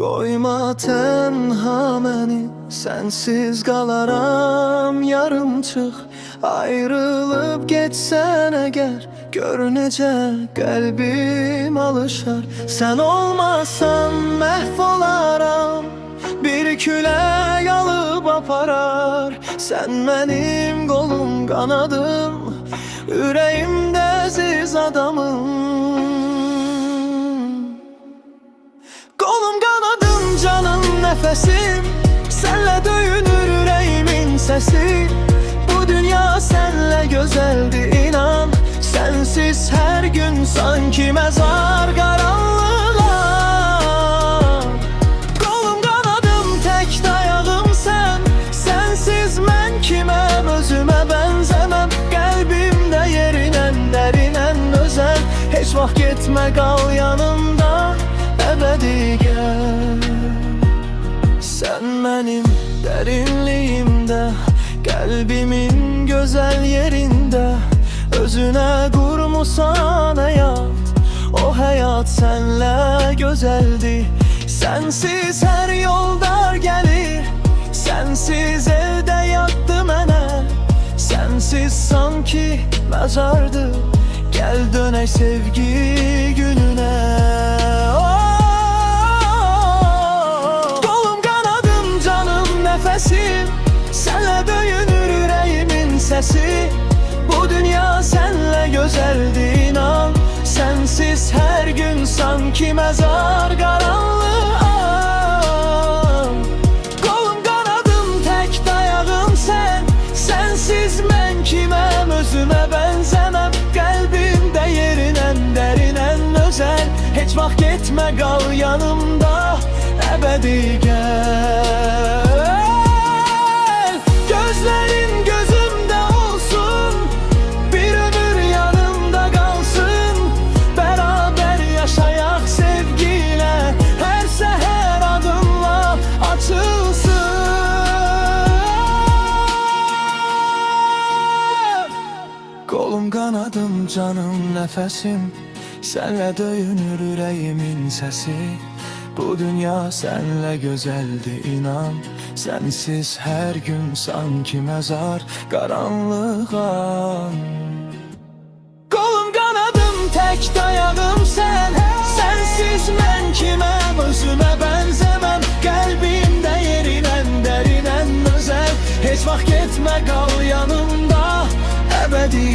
Qoyma tənha məni, sənsiz qalaram yarımçıq. Ayrılıb getsən əgər, gör necə qəlbim alışar. Sən olmasan məhv olaram, bir külək alıb aparar. Sən mənim qolum qanadım, ürəyimdə əziz adamım. Qolum qanadım, canım nəfəsim, sənlə döyünür ürəyimin səsi. Bu dünya sənlə gözəldir, inan. Sənsiz hər gün sanki məzar qaranlığa. Qolum qanadım, tək dayağım sən. Sənsiz mən kiməm, özümə bənzəməm. Qəlbimdə yerinən, dərinən özəl. Heç vaxt getmə, qal yanımda, əbədi gəl. Sən mənim dərinliyimdə, qəlbimin gözəl yerində. Özünə qurmusan həyat, o həyat sənlə gözəldir. Sənsiz hər yol dar gəlir, sənsiz evdə yatdı mənə. Sənsiz sanki məzardır, gəl dönək sevgi gününə. Qolum qanadım, canım nəfəsim, sənlə döyünür ürəyimin səsi. Bu dünya sənlə gözəldir, inan. Sənsiz hər gün sanki məzar qaranlığa. Qolum qanadım, tək dayağım sən. Sənsiz mən kiməm, özümə bənzəməm. Qəlbimdə yerinən, dərinən özəl. Heç vaxt getmə, qal yanımda, əbədi gəl. Gözlərin gözümdə olsun, bir ömür yanımda qalsın. Bərabər yaşayaq sevgilə, hər səhər adınla açılsın. Qolum qanadım, canım nəfəsim, sənlə döyünür ürəyimin səsi. Bu dünya sənlə gözəldir, inan. Sənsiz hər gün sanki məzar qaranlığa. Qolum qanadım, tək dayağım sən. Sənsiz mən kiməm, özümə bənzəməm. Qəlbimdə yerinən, dərinən özəl. Heç vaxt getmə, qal yanımda, əbədi.